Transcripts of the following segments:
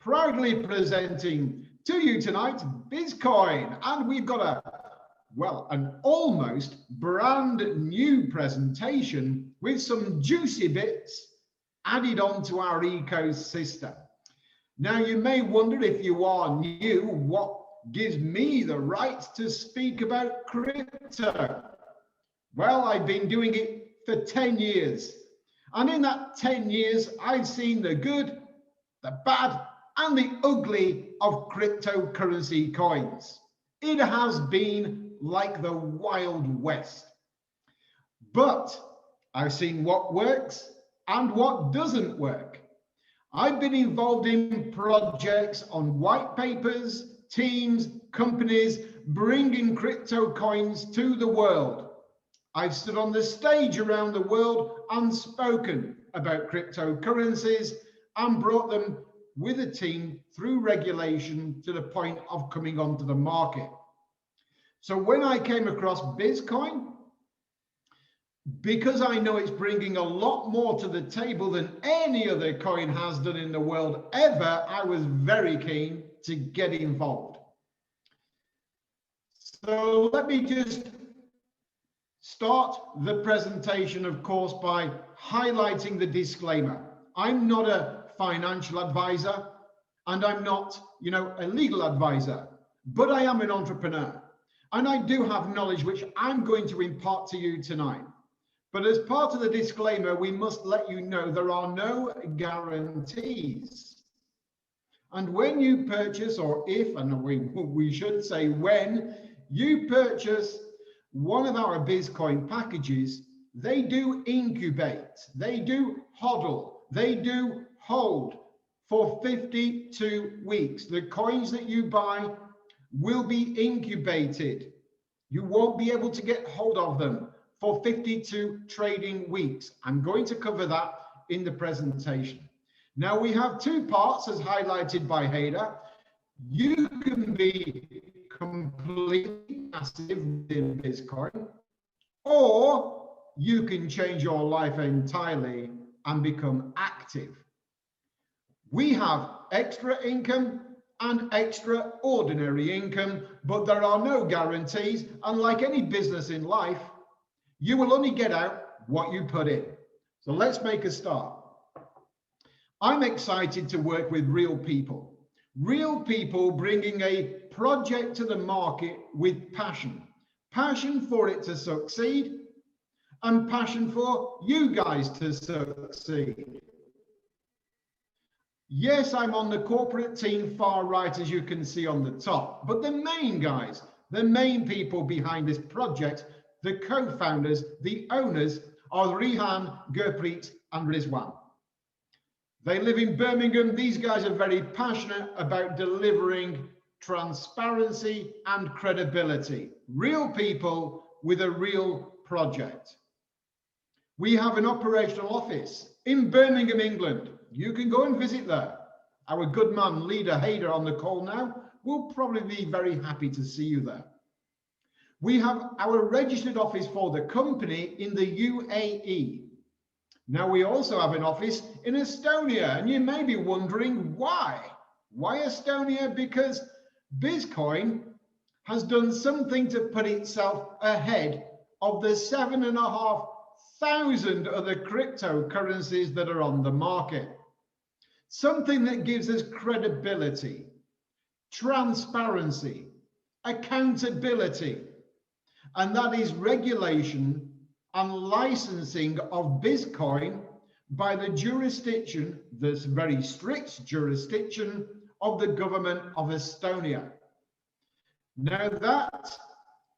proudly presenting to you tonight BizzCoin, and we've got an almost brand new presentation with some juicy bits added onto our ecosystem. Now, you may wonder, if you are new, what gives me the right to speak about crypto? Well, I've been doing it for 10 years. And in that 10 years, I've seen the good, the bad, and the ugly of cryptocurrency coins. It has been like the Wild West. But I've seen what works and what doesn't work. I've been involved in projects on white papers, teams, companies bringing crypto coins to the world. I've stood on the stage around the world and spoken about cryptocurrencies and brought them with a team through regulation to the point of coming onto the market. So when I came across BizzCoin, because I know it's bringing a lot more to the table than any other coin has done in the world ever, I was very keen to get involved. So let me just start the presentation, of course, by highlighting the disclaimer. I'm not a financial advisor and I'm not, a legal advisor, but I am an entrepreneur and I do have knowledge which I'm going to impart to you tonight. But as part of the disclaimer, we must let you know there are no guarantees. And when you purchase, or if, and we should say when you purchase one of our BizzCoin packages, they do incubate, they do hodl, they do hold for 52 weeks. The coins that you buy will be incubated. You won't be able to get hold of them for 52 trading weeks. I'm going to cover that in the presentation. Now, we have two parts as highlighted by Hader. You can be completely passive within BizzCoin, or you can change your life entirely and become active. We have extra income and extraordinary income, but there are no guarantees. And like any business in life, you will only get out what you put in. So let's make a start. I'm excited to work with real people bringing a project to the market with passion for it to succeed and passion for you guys to succeed. Yes, I'm on the corporate team far right, as you can see on the top, but the main guys, the main people behind this project, the co-founders, the owners, are Rihan, Gurpreet and Rizwan. They live in Birmingham. These guys are very passionate about delivering transparency and credibility. Real people with a real project. We have an operational office in Birmingham, England. You can go and visit there. Our good man, leader Hader, on the call now, will probably be very happy to see you there. We have our registered office for the company in the UAE. Now, we also have an office in Estonia, and you may be wondering why. Why Estonia? Because BizzCoin has done something to put itself ahead of the 7,500 other cryptocurrencies that are on the market. Something that gives us credibility, transparency, accountability, and that is regulation and licensing of BizzCoin by the jurisdiction, this very strict jurisdiction of the government of Estonia. Now, that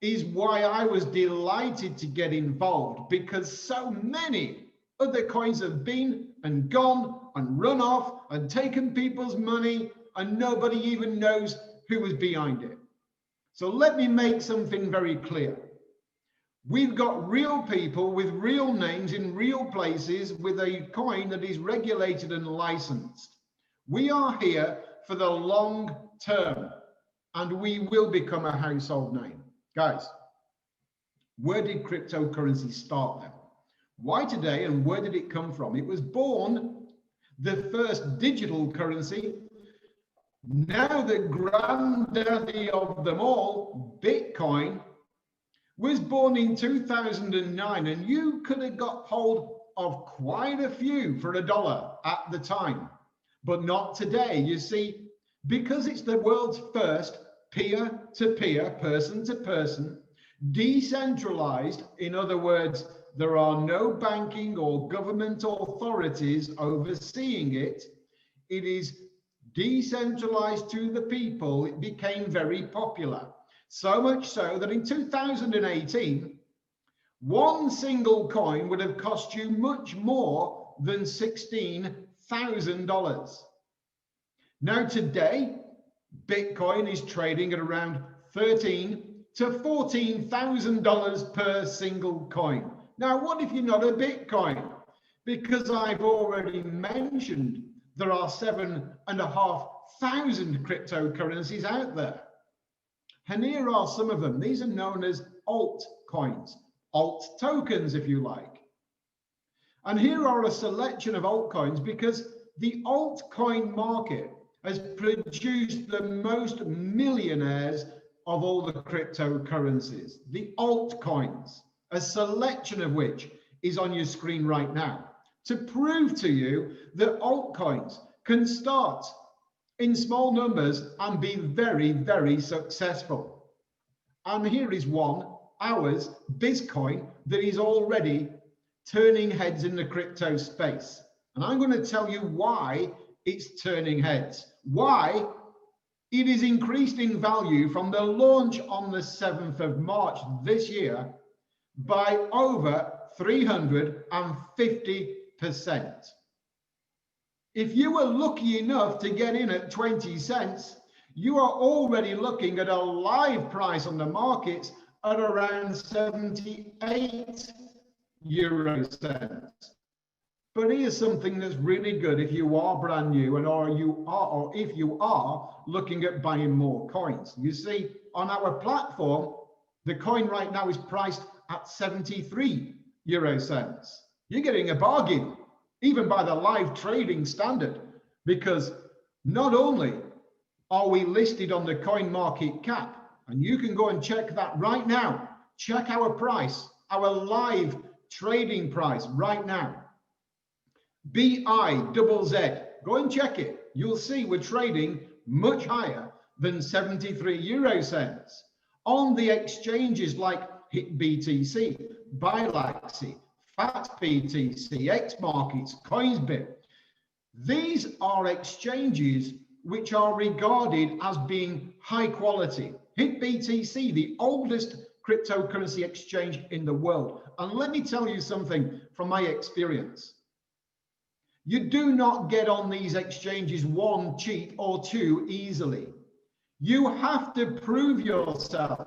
is why I was delighted to get involved, because so many other coins have been and gone and run off and taken people's money, and nobody even knows who was behind it. So let me make something very clear. We've got real people with real names in real places with a coin that is regulated and licensed. We are here for the long term, and we will become a household name. Guys, where did cryptocurrency start then? Why today, and where did it come from? It was born, the first digital currency, Now, the granddaddy of them all, Bitcoin, was born in 2009, and you could have got hold of quite a few for $1 at the time, but not today. You see, because it's the world's first peer-to-peer, person-to-person, decentralized. In other words, there are no banking or government authorities overseeing it. It is decentralized to the people. It became very popular. So much so that in 2018, one single coin would have cost you much more than $16,000. Now, today, Bitcoin is trading at around $13,000 to $14,000 per single coin. Now, what if you're not a Bitcoin? Because I've already mentioned there are 7,500 cryptocurrencies out there. And here are some of them. These are known as altcoins, alt tokens, if you like. And here are a selection of altcoins because the altcoin market has produced the most millionaires of all the cryptocurrencies. The altcoins, a selection of which is on your screen right now, to prove to you that altcoins can start in small numbers and be very, very successful. And here is one, ours, BizzCoin, that is already turning heads in the crypto space. And I'm going to tell you why it's turning heads, why it is increased in value from the launch on the 7th of March this year by over 350%. If you were lucky enough to get in at 20 cents, you are already looking at a live price on the markets at around 78 euro cents. But here's something that's really good if you are brand new and or if you are looking at buying more coins. You see, on our platform, the coin right now is priced at 73 euro cents. You're getting a bargain, even by the live trading standard, because not only are we listed on the coin market cap, and you can go and check that right now, check our price, our live trading price right now, BIZZ, go and check it. You'll see we're trading much higher than 73 euro cents on the exchanges like HitBTC, Bilaxy, FatBTC, X Markets, Coinsbit. These are exchanges which are regarded as being high quality. HitBTC, the oldest cryptocurrency exchange in the world. And let me tell you something from my experience. You do not get on these exchanges one, cheap, or two easily. You have to prove yourself.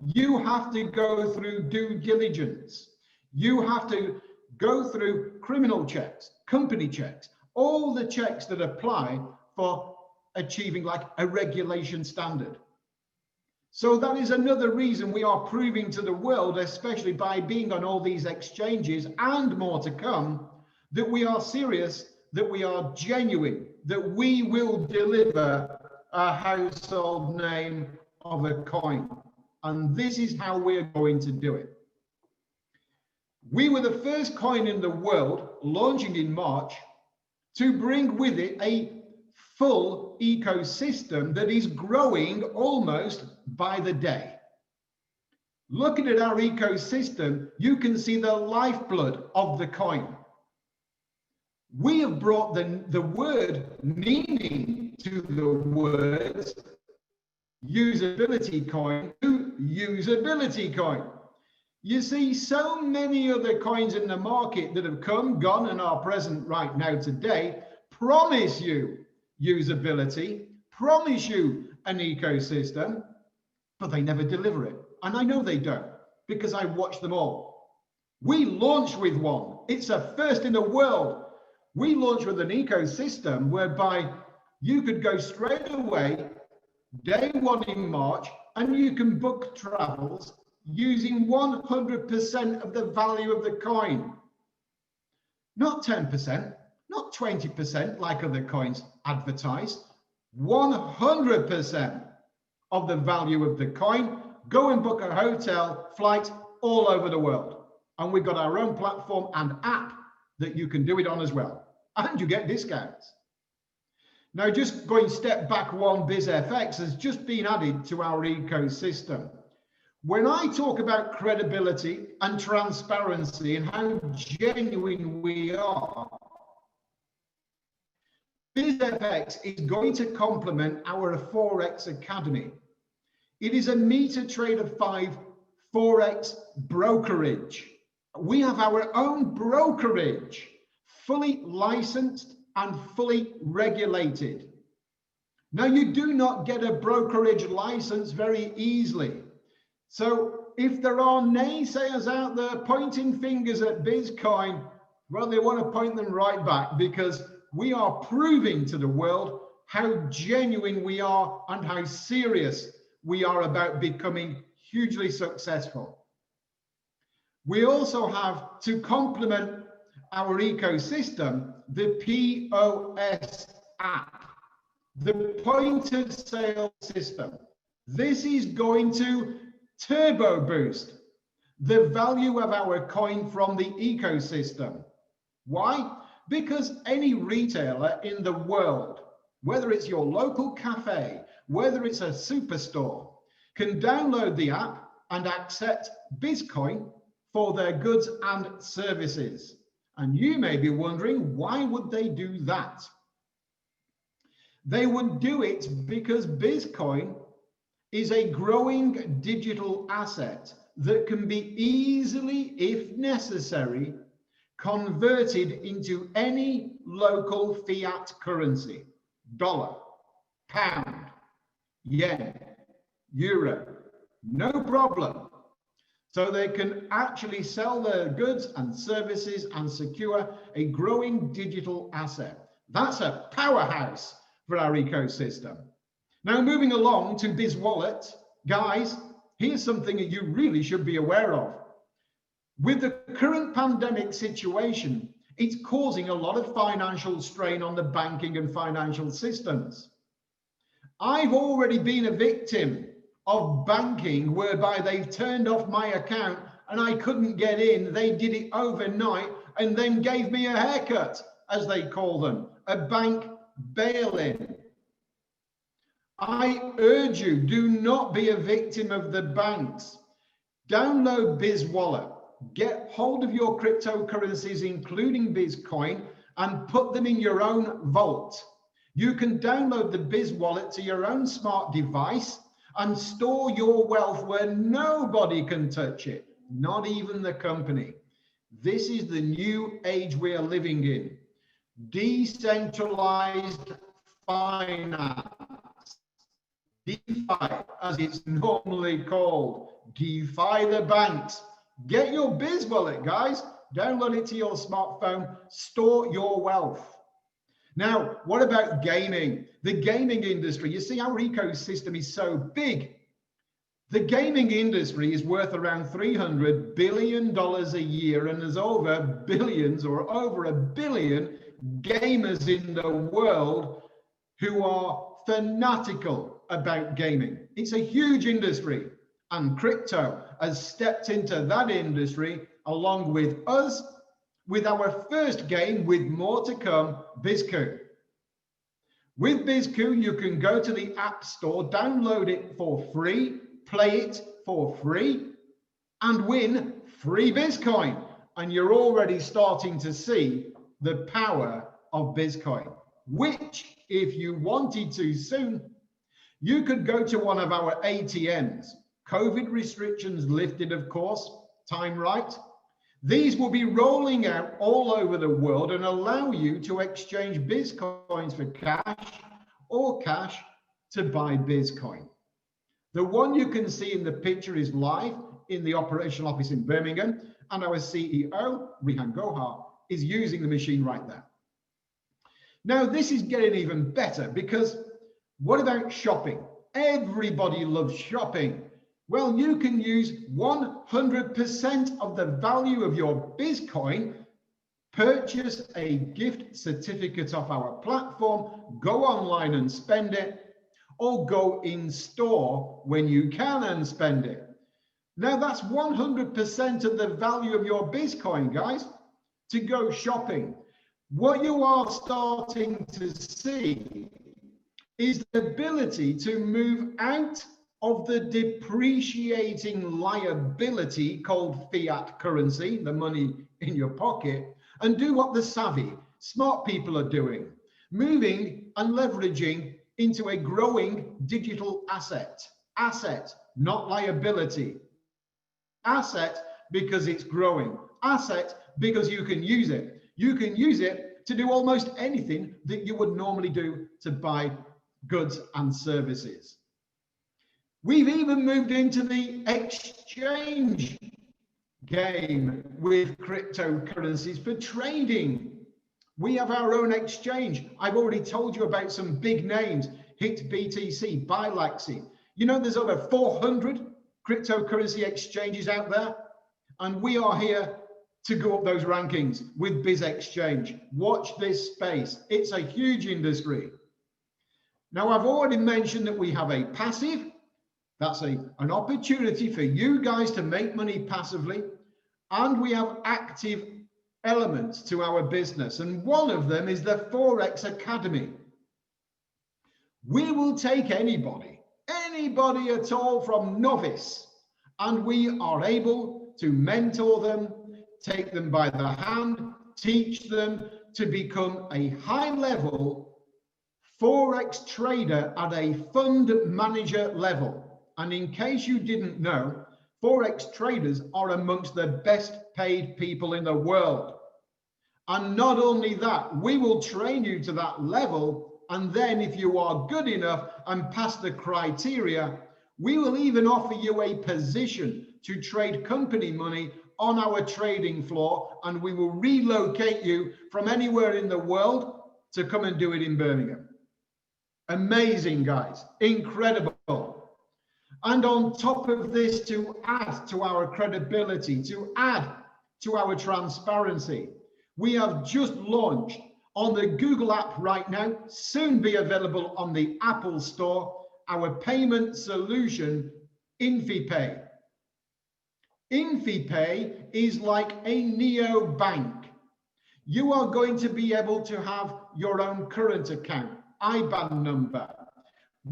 You have to go through due diligence. You have to go through criminal checks, company checks, all the checks that apply for achieving like a regulation standard. So that is another reason we are proving to the world, especially by being on all these exchanges and more to come, that we are serious, that we are genuine, that we will deliver a household name of a coin. And this is how we're going to do it. We were the first coin in the world, launching in March, to bring with it a full ecosystem that is growing almost by the day. Looking at our ecosystem, you can see the lifeblood of the coin. We have brought the word meaning to the words usability coin to usability coin. You see, so many other coins in the market that have come, gone, and are present right now today promise you usability, promise you an ecosystem, but they never deliver it. And I know they don't, because I watch them all. We launched with one. It's a first in the world. We launched with an ecosystem whereby you could go straight away, day one in March, and you can book travels using 100% of the value of the coin. Not 10%, not 20% like other coins advertise. 100% of the value of the coin. Go and book a hotel, flight all over the world. And we've got our own platform and app that you can do it on as well. And you get discounts. Now, just going step back one, BizzFX has just been added to our ecosystem. When I talk about credibility and transparency and how genuine we are, BizzFX is going to complement our Forex Academy. It is a MetaTrader 5 Forex brokerage. We have our own brokerage, fully licensed and fully regulated. Now, you do not get a brokerage license very easily. So if there are naysayers out there pointing fingers at BizzCoin, well, they want to point them right back, because we are proving to the world how genuine we are and how serious we are about becoming hugely successful. We also have, to complement our ecosystem, the POS app, the point of sale system. This is going to turbo boost the value of our coin from the ecosystem. Why? Because any retailer in the world, whether it's your local cafe, whether it's a superstore, can download the app and accept BizzCoin for their goods and services. And you may be wondering, why would they do that? They would do it because BizzCoin is a growing digital asset that can be easily, if necessary, converted into any local fiat currency: dollar, pound, yen, euro, no problem. So they can actually sell their goods and services and secure a growing digital asset. That's a powerhouse for our ecosystem. Now, moving along to BizzWallet, guys, here's something that you really should be aware of. With the current pandemic situation, it's causing a lot of financial strain on the banking and financial systems. I've already been a victim of banking whereby they turned off my account and I couldn't get in. They did it overnight and then gave me a haircut, as they call them, a bank bail-in. I urge you, do not be a victim of the banks. Download BizzWallet, get hold of your cryptocurrencies, including BizzCoin, and put them in your own vault. You can download the BizzWallet to your own smart device and store your wealth where nobody can touch it, not even the company. This is the new age we are living in. Decentralized finance. DeFi, as it's normally called. DeFi the banks. Get your BizzWallet, guys. Download it to your smartphone. Store your wealth. Now, what about gaming? The gaming industry, you see, our ecosystem is so big. The gaming industry is worth around $300 billion a year, and there's over billions or over 1 billion gamers in the world who are fanatical about gaming. It's a huge industry, and crypto has stepped into that industry along with us, with our first game, with more to come, BizzCoin. With BizzCoin, you can go to the App Store, download it for free, play it for free, and win free BizzCoin. And you're already starting to see the power of BizzCoin, which, if you wanted to soon, you could go to one of our ATMs. COVID restrictions lifted, of course, time right. These will be rolling out all over the world and allow you to exchange BizzCoins for cash or cash to buy BizzCoin. The one you can see in the picture is live in the operational office in Birmingham, and our CEO, Rihan Gohar, is using the machine right there. Now, this is getting even better, because what about shopping? Everybody loves shopping. Well, you can use 100% of the value of your BizzCoin Purchase a gift certificate off our platform, go online and spend it, or go in store when you can and spend it. Now that's 100% of the value of your BizzCoin, guys, to go shopping. What you are starting to see is the ability to move out of the depreciating liability called fiat currency, the money in your pocket, and do what the savvy, smart people are doing, moving and leveraging into a growing digital asset. Asset, not liability. Asset because it's growing. Asset because you can use it. You can use it to do almost anything that you would normally do to buy goods and services. We've even moved into the exchange game with cryptocurrencies for trading. We have our own exchange. I've already told you about some big names: HIT, BTC, Bilaxy. You know, there's over 400 cryptocurrency exchanges out there, and we are here to go up those rankings with BizExchange. Watch this space. It's a huge industry. Now, I've already mentioned that we have a passive. That's an opportunity for you guys to make money passively. And we have active elements to our business. And one of them is the Forex Academy. We will take anybody at all from novice, and we are able to mentor them, take them by the hand, teach them to become a high-level Forex trader at a fund manager level. And in case you didn't know, Forex traders are amongst the best paid people in the world. And not only that, we will train you to that level. And then if you are good enough and pass the criteria, we will even offer you a position to trade company money on our trading floor. And we will relocate you from anywhere in the world to come and do it in Birmingham. Amazing, guys. Incredible. And on top of this, to add to our credibility, to add to our transparency, we have just launched on the Google app right now, soon be available on the Apple Store, our payment solution, InfiPay. InfiPay is like a neobank. You are going to be able to have your own current account, IBAN number.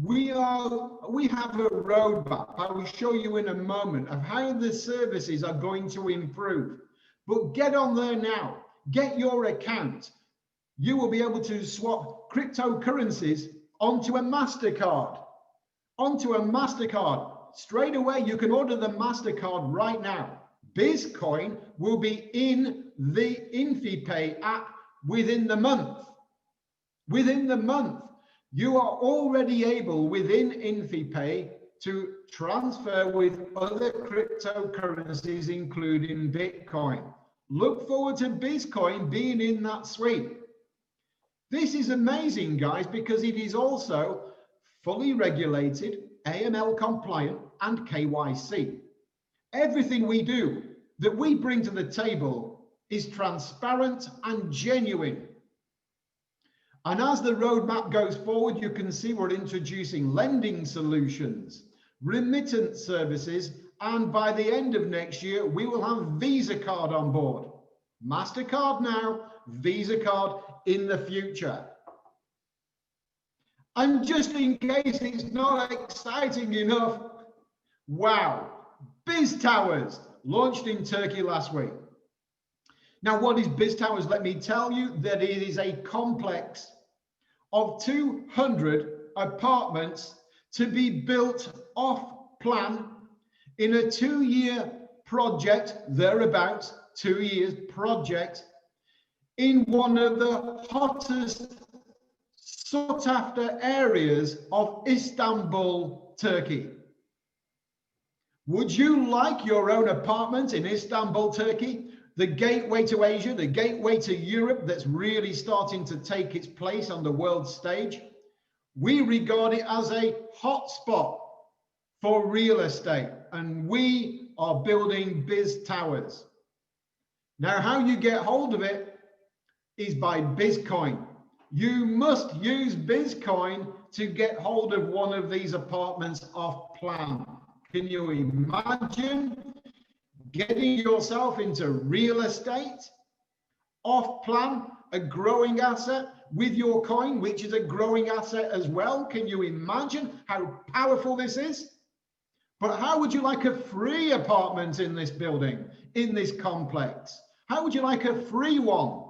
We have a roadmap. I will show you in a moment of how the services are going to improve. But get on there now. Get your account. You will be able to swap cryptocurrencies onto a MasterCard. Onto a MasterCard. Straight away, you can order the MasterCard right now. BizzCoin will be in the InfiPay app within the month. Within the month. You are already able within InfiPay to transfer with other cryptocurrencies, including Bitcoin. Look forward to BizzCoin being in that suite. This is amazing, guys, because it is also fully regulated, AML compliant, and KYC. Everything we do that we bring to the table is transparent and genuine. And as the roadmap goes forward, you can see we're introducing lending solutions, remittance services, and by the end of next year, we will have Visa card on board. MasterCard now, Visa card in the future. And just in case it's not exciting enough, wow, BizTowers launched in Turkey last week. Now, what is BizTowers? Let me tell you that it is a complex of 200 apartments to be built off plan in a 2-year project, thereabouts, 2 years project, in one of the hottest sought after areas of Istanbul, Turkey. Would you like your own apartment in Istanbul, Turkey? The gateway to Asia, the gateway to Europe that's really starting to take its place on the world stage. We regard it as a hotspot for real estate, and we are building BizzTowers. Now, how you get hold of it is by BizzCoin. You must use BizzCoin to get hold of one of these apartments off plan. Can you imagine getting yourself into real estate off plan, a growing asset with your coin, which is a growing asset as well? Can you imagine how powerful this is? But how would you like a free apartment in this building, in this complex? How would you like a free one?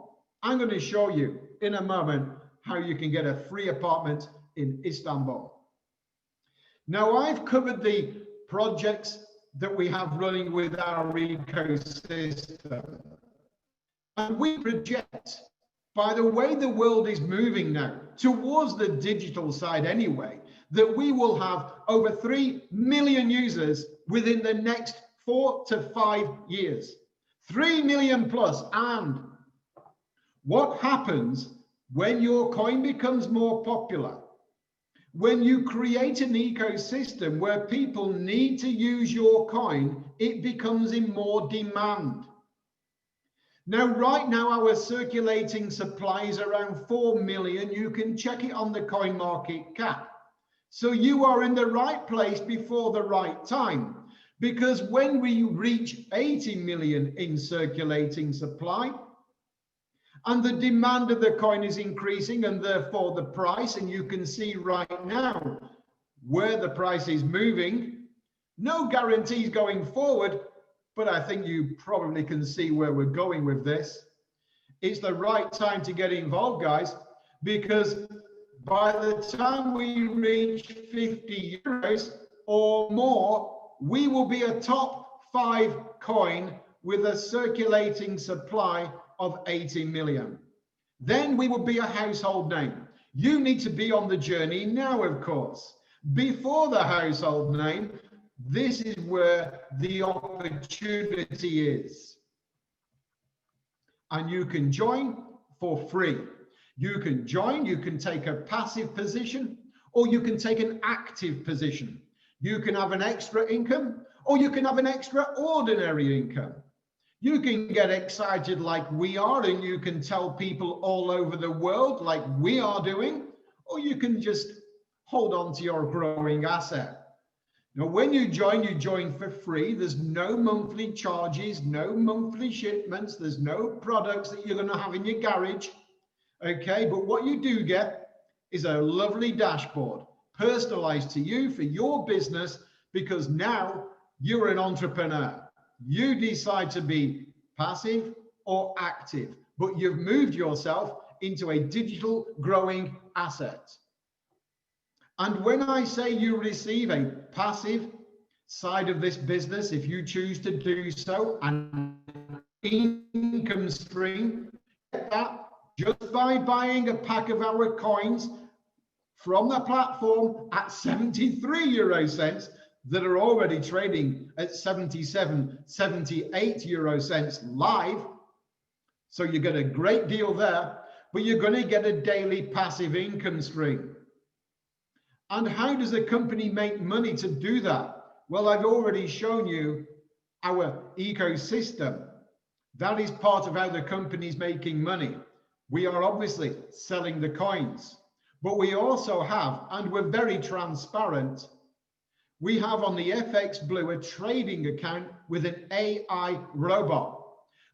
I'm going to show you in a moment how you can get a free apartment in Istanbul. Now, I've covered the projects that we have running with our ecosystem. And we project, by the way the world is moving now, towards the digital side anyway, that we will have over 3 million users within the next 4 to 5 years. 3 million plus. And what happens when your coin becomes more popular? When you create an ecosystem where people need to use your coin, it becomes in more demand. Now, right now, our circulating supply is around 4 million. You can check it on the coin market cap. So you are in the right place before the right time, because when we reach 80 million in circulating supply and the demand of the coin is increasing and therefore the price, and you can see right now where the price is moving, no guarantees going forward, but I think you probably can see where we're going with this. It's the right time to get involved, guys, because by the time we reach 50 euros or more, we will be a top 5 coin with a circulating supply of 80 million. Then we will be a household name. You need to be on the journey now, of course. Before the household name, this is where the opportunity is. And you can join for free. You can join, you can take a passive position, or you can take an active position. You can have an extra income, or you can have an extraordinary income. You can get excited like we are, and you can tell people all over the world like we are doing, or you can just hold on to your growing asset. Now, when you join for free. There's no monthly charges, no monthly shipments, there's no products that you're going to have in your garage. Okay, but what you do get is a lovely dashboard personalized to you for your business, because now you're an entrepreneur. You decide to be passive or active, but you've moved yourself into a digital growing asset. And when I say you receive a passive side of this business, if you choose to do so, an income stream, get that just by buying a pack of our coins from the platform at 73 euro cents that are already trading at 77, 78 euro cents live. So you get a great deal there, but you're going to get a daily passive income stream. And how does a company make money to do that? Well, I've already shown you our ecosystem. That is part of how the company's making money. We are obviously selling the coins, but we also have, and we're very transparent, we have on the FX Blue a trading account with an AI robot.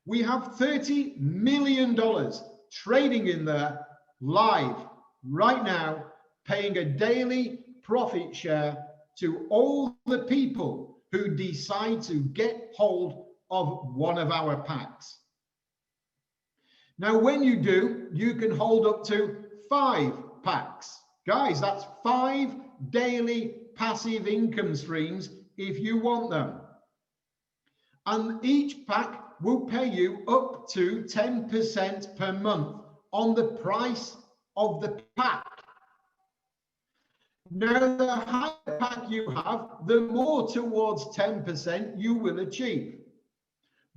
We have $30 million trading in there live right now, paying a daily profit share to all the people who decide to get hold of one of our packs. Now, when you do, you can hold up to 5 packs. Guys, that's 5 daily passive income streams if you want them. And each pack will pay you up to 10% per month on the price of the pack. Now, the higher pack you have, the more towards 10% you will achieve.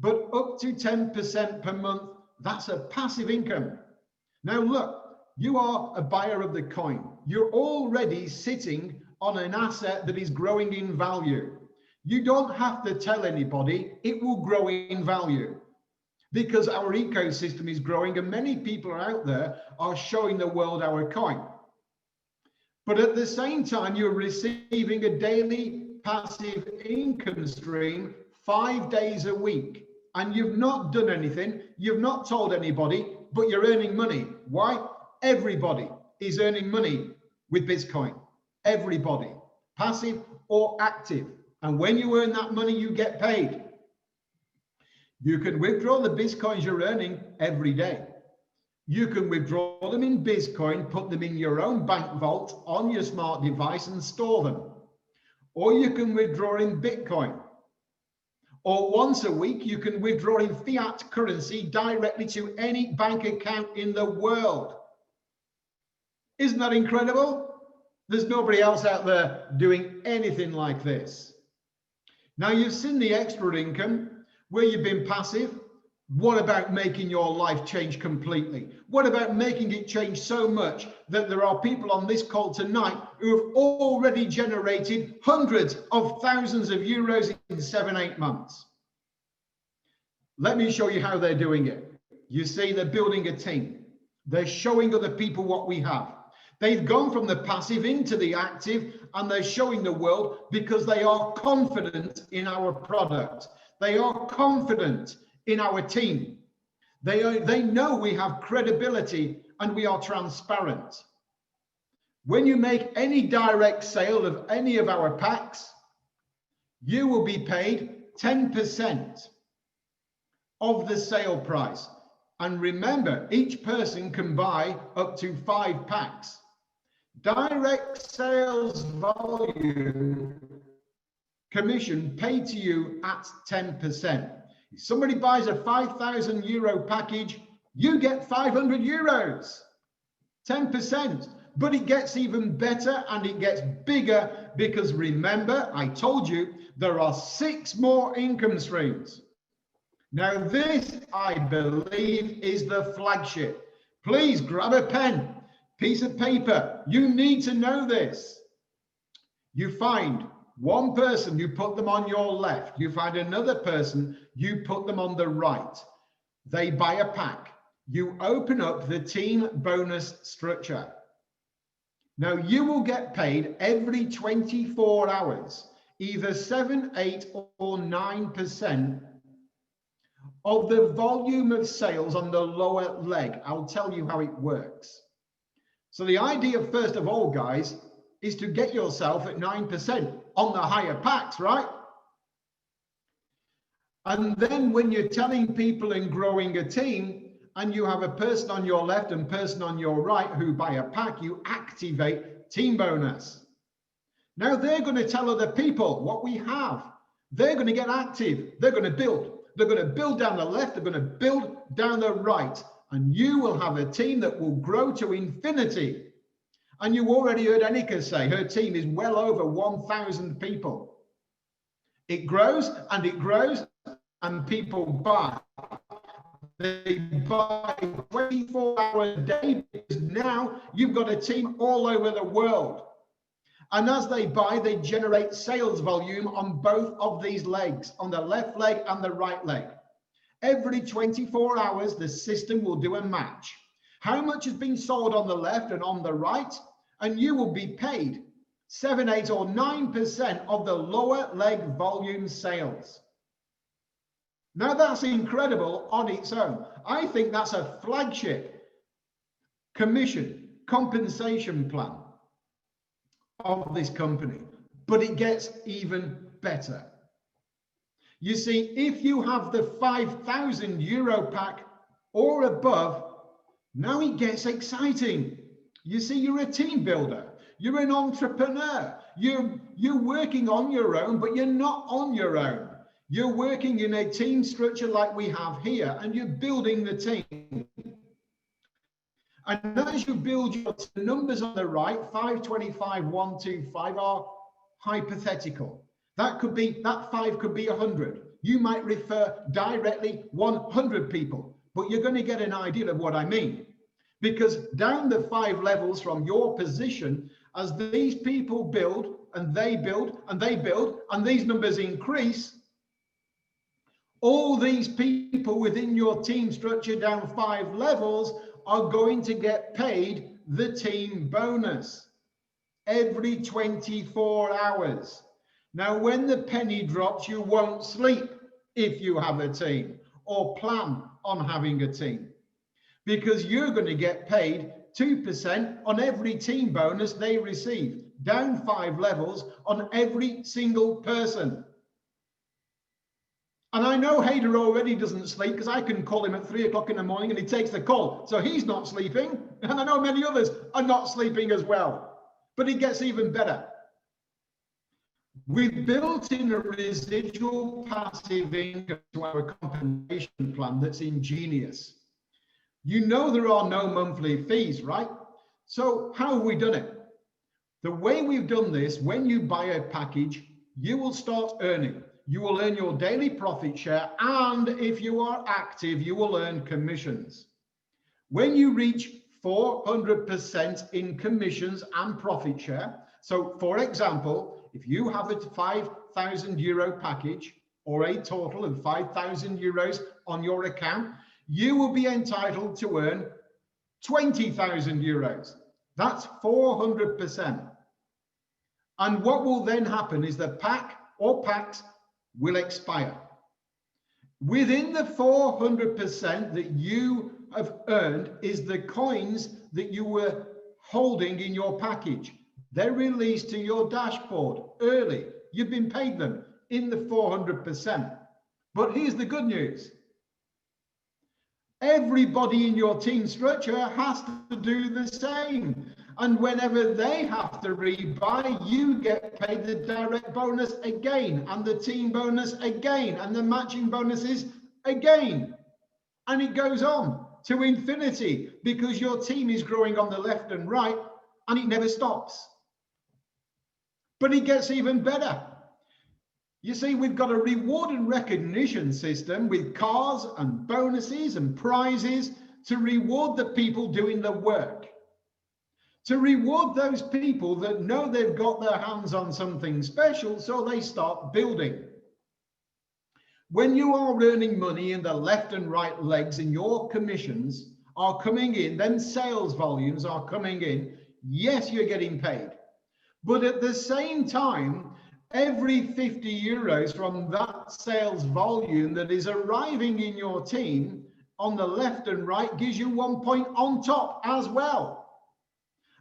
But up to 10% per month, that's a passive income. Now, look, you are a buyer of the coin. You're already sitting on an asset that is growing in value. You don't have to tell anybody, it will grow in value. because our ecosystem is growing and many people are out there are showing the world our coin. But at the same time, you're receiving a daily passive income stream 5 days a week, and you've not done anything, you've not told anybody, but you're earning money. Why? Everybody is earning money with Bitcoin. Everybody, passive or active. And when you earn that money, you get paid. You can withdraw the Bitcoins you're earning every day. You can withdraw them in Bitcoin, put them in your own bank vault on your smart device and store them. Or you can withdraw in Bitcoin. Or once a week, you can withdraw in fiat currency directly to any bank account in the world. Isn't that incredible? There's nobody else out there doing anything like this. Now you've seen the extra income where you've been passive. What about making your life change completely? What about making it change so much that there are people on this call tonight who have already generated hundreds of thousands of euros in 7-8 months? Let me show you how they're doing it. You see, they're building a team. They're showing other people what we have. They've gone from the passive into the active, and they're showing the world because they are confident in our product. They are confident in our team. They know we have credibility and we are transparent. When you make any direct sale of any of our packs, you will be paid 10% of the sale price. And remember, each person can buy up to 5 packs. Direct sales volume commission paid to you at 10%. If somebody buys a 5,000 euro package, you get 500 euros, 10%. But it gets even better and it gets bigger because remember, I told you there are 6 more income streams. Now this, I believe, is the flagship. Please grab a pen, piece of paper. You need to know this. You find one person, you put them on your left. You find another person, you put them on the right. They buy a pack. You open up the team bonus structure. Now you will get paid every 24 hours, either 7, 8, or 9% of the volume of sales on the lower leg. I'll tell you how it works. So the idea, first of all, guys, is to get yourself at 9% on the higher packs, right? And then when you're telling people and growing a team, and you have a person on your left and person on your right who buy a pack, you activate team bonus. Now they're going to tell other people what we have. They're going to get active. They're going to build. They're going to build down the left. They're going to build down the right. And you will have a team that will grow to infinity. And you already heard Annika say her team is well over 1,000 people. It grows and it grows and people buy. They buy 24 hours a day because now you've got a team all over the world. And as they buy, they generate sales volume on both of these legs, on the left leg and the right leg. Every 24 hours, the system will do a match. How much has been sold on the left and on the right? And you will be paid 7, 8, or 9% of the lower leg volume sales. Now that's incredible on its own. I think that's a flagship commission compensation plan of this company, but it gets even better. You see, if you have the 5,000 euro pack or above, now it gets exciting. You see, you're a team builder. You're an entrepreneur. You're working on your own, but you're not on your own. You're working in a team structure like we have here, and you're building the team. And as you build your numbers on the right, 525, 125 are hypothetical. That 5 could be 100. You might refer directly 100 people, but you're going to get an idea of what I mean. Because down the 5 levels from your position, as these people build and they build and they build and these numbers increase, All these people within your team structure down 5 levels are going to get paid the team bonus every 24 hours. Now, when the penny drops, you won't sleep if you have a team or plan on having a team, because you're going to get paid 2% on every team bonus they receive, down 5 levels on every single person. And I know Hader already doesn't sleep, because I can call him at 3 o'clock in the morning and he takes the call. So he's not sleeping. And I know many others are not sleeping as well. But it gets even better. We've built in a residual passive income to our compensation plan that's ingenious. You know there are no monthly fees, right? So how have we done it? The way we've done this, when you buy a package, you will start earning. You will earn your daily profit share, and if you are active, you will earn commissions. When you reach 400% in commissions and profit share, so for example, if you have a 5,000 euro package or a total of 5,000 euros on your account, you will be entitled to earn 20,000 euros. That's 400%. And what will then happen is the pack or packs will expire. Within the 400% that you have earned is the coins that you were holding in your package. They're released to your dashboard early. You've been paid them in the 400%. But here's the good news. Everybody in your team structure has to do the same. And whenever they have to rebuy, you get paid the direct bonus again, and the team bonus again, and the matching bonuses again. And it goes on to infinity, because your team is growing on the left and right, and it never stops. But it gets even better. You see, we've got a reward and recognition system with cars and bonuses and prizes to reward the people doing the work. To reward those people that know they've got their hands on something special, so they start building. When you are earning money in the left and right legs and your commissions are coming in, then sales volumes are coming in, yes, you're getting paid. But at the same time, every 50 euros from that sales volume that is arriving in your team on the left and right gives you 1 point on top as well.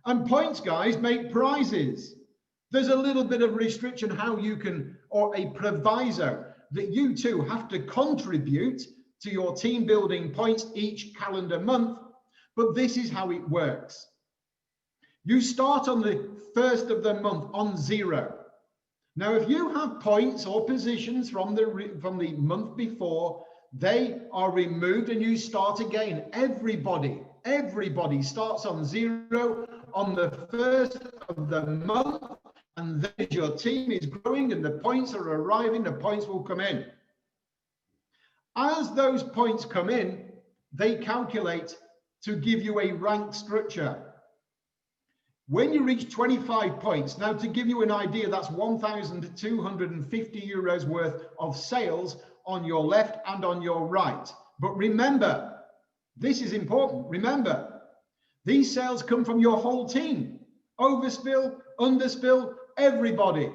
And points, guys, make prizes. There's a little bit of restriction how you can, or a proviso, that you too have to contribute to your team building points each calendar month. But this is how it works. You start on the 1st of the month on 0. Now, if you have points or positions from the month before, they are removed and you start again. Everybody starts on 0 on the 1st of the month, and then as your team is growing and the points are arriving, the points will come in. As those points come in, they calculate to give you a rank structure. When you reach 25 points, now to give you an idea, that's 1,250 euros worth of sales on your left and on your right. But remember, this is important. Remember, these sales come from your whole team. Overspill, underspill, everybody.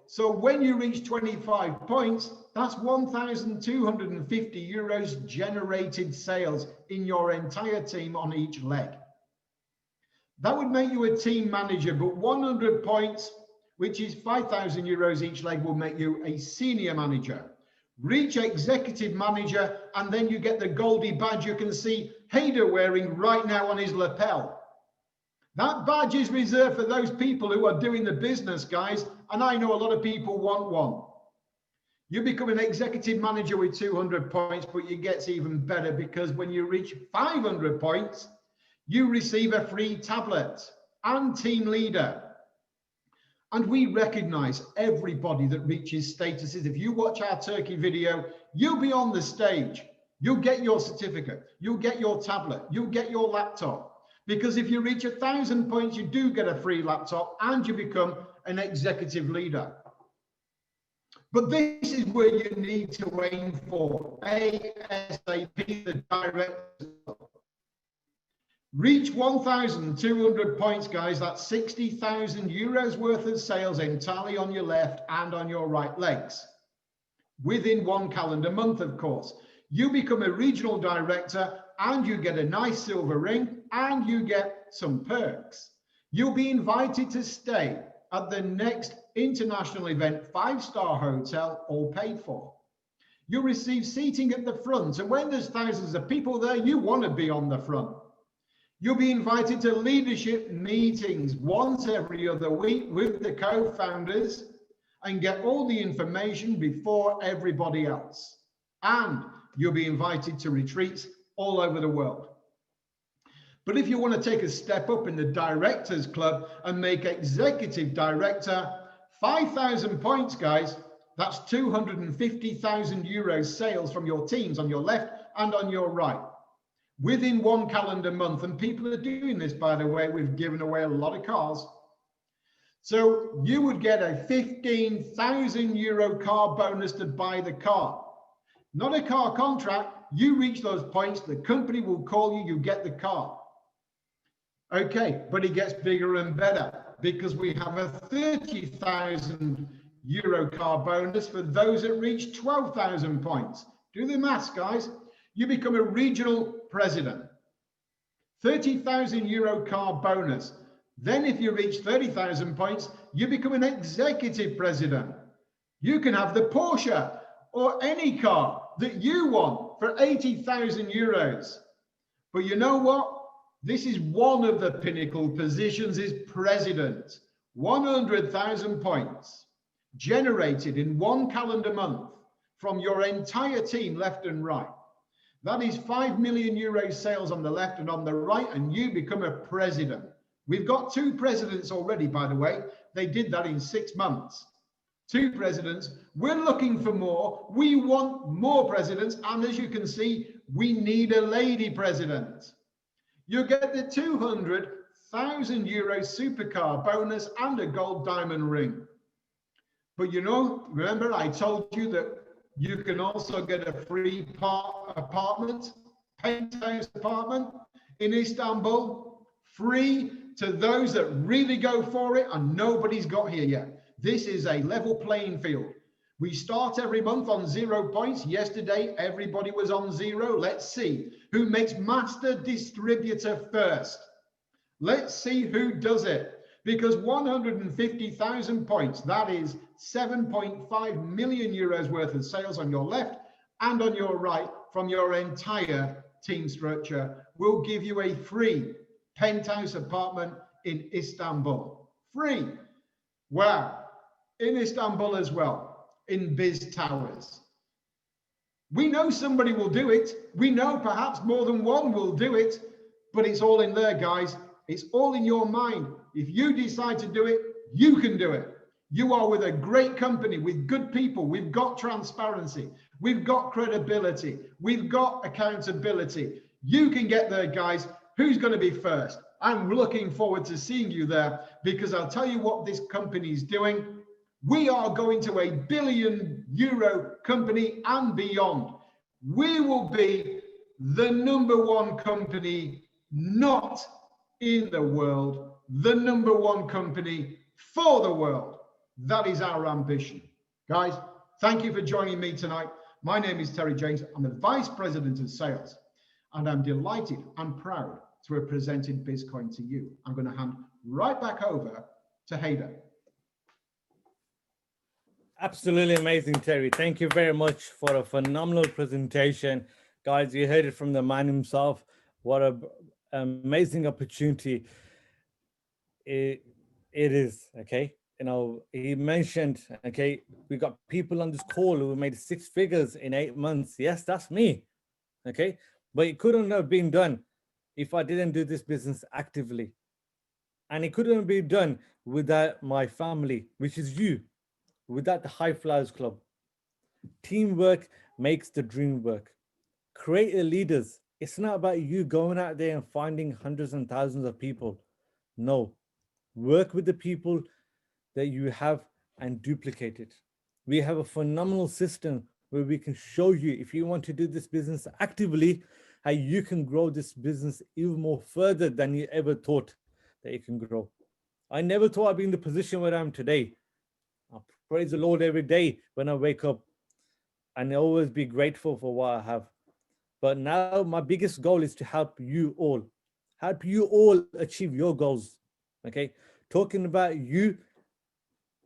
So when you reach 25 points, that's 1,250 euros generated sales in your entire team on each leg. That would make you a team manager, but 100 points, which is 5,000 euros each leg, will make you a senior manager. Reach executive manager, and then you get the Goldie badge you can see Hader wearing right now on his lapel. That badge is reserved for those people who are doing the business, guys, and I know a lot of people want one. You become an executive manager with 200 points, but it gets even better, because when you reach 500 points, you receive a free tablet and team leader. And we recognize everybody that reaches statuses. If you watch our Turkey video, you'll be on the stage. You'll get your certificate. You'll get your tablet. You'll get your laptop. Because if you reach 1,000 points, you do get a free laptop and you become an executive leader. But this is where you need to aim for, ASAP, the directors. Reach 1,200 points, guys. That's 60,000 euros worth of sales entirely on your left and on your right legs. Within one calendar month, of course. You become a regional director and you get a nice silver ring and you get some perks. You'll be invited to stay at the next international event, 5-star hotel, all paid for. You'll receive seating at the front, and when there's thousands of people there, you want to be on the front. You'll be invited to leadership meetings once every other week with the co-founders and get all the information before everybody else. And you'll be invited to retreats all over the world. But if you want to take a step up in the Directors Club and make executive director, 5,000 points, guys, that's 250,000 euros sales from your teams on your left and on your right. Within one calendar month, and people are doing this, by the way, we've given away a lot of cars. So you would get a 15,000 euro car bonus to buy the car. Not a car contract, you reach those points, the company will call you, you get the car. Okay, but it gets bigger and better because we have a 30,000 euro car bonus for those that reach 12,000 points. Do the maths, guys. You become a regional president. 30,000 euro car bonus. Then if you reach 30,000 points, you become an executive president. You can have the Porsche or any car that you want for 80,000 euros. But you know what? This is one of the pinnacle positions, is president. 100,000 points generated in one calendar month from your entire team, left and right. That is 5 million euros sales on the left and on the right, and you become a president. We've got 2 presidents already, by the way. They did that in 6 months. 2 presidents. We're looking for more. We want more presidents. And as you can see, we need a lady president. You get the 200,000 euro supercar bonus and a gold diamond ring. But you know, remember I told you that you can also get a free apartment, penthouse apartment in Istanbul, free to those that really go for it, and nobody's got here yet. This is a level playing field. We start every month on 0 points. Yesterday, everybody was on 0. Let's see who makes master distributor first. Let's see who does it. Because 150,000 points, that is 7.5 million euros worth of sales on your left and on your right from your entire team structure, will give you a free penthouse apartment in Istanbul. Free. Wow. In Istanbul as well. In Biz Towers. We know somebody will do it. We know perhaps more than one will do it, but it's all in there, guys. It's all in your mind. If you decide to do it, you can do it. You are with a great company, with good people. We've got transparency. We've got credibility. We've got accountability. You can get there, guys. Who's going to be first? I'm looking forward to seeing you there, because I'll tell you what this company is doing. We are going to a €1 billion company and beyond. We will be the #1 company, not in the world, the #1 company for the world. That is our ambition. Guys, thank you for joining me tonight. My name is Terry James. I'm the Vice President of Sales, and I'm delighted and proud to have presented BizzCoin to you. I'm going to hand right back over to Hayden. Absolutely amazing, Terry. Thank you very much for a phenomenal presentation. Guys, you heard it from the man himself. What an amazing opportunity it is, okay? You know, he mentioned, okay, we got people on this call who made 6 figures in 8 months. Yes, that's me, okay? But it couldn't have been done if I didn't do this business actively. And it couldn't have been done without my family, which is you. Without the High Flyers Club. Teamwork makes the dream work. Creator leaders. It's not about you going out there and finding hundreds and thousands of people. No. Work with the people that you have and duplicate it. We have a phenomenal system where we can show you, if you want to do this business actively, how you can grow this business even more further than you ever thought that you can grow. I never thought I'd be in the position where I am today. I praise the Lord every day when I wake up, and I always be grateful for what I have. But now my biggest goal is to help you all achieve your goals. Okay, talking about you,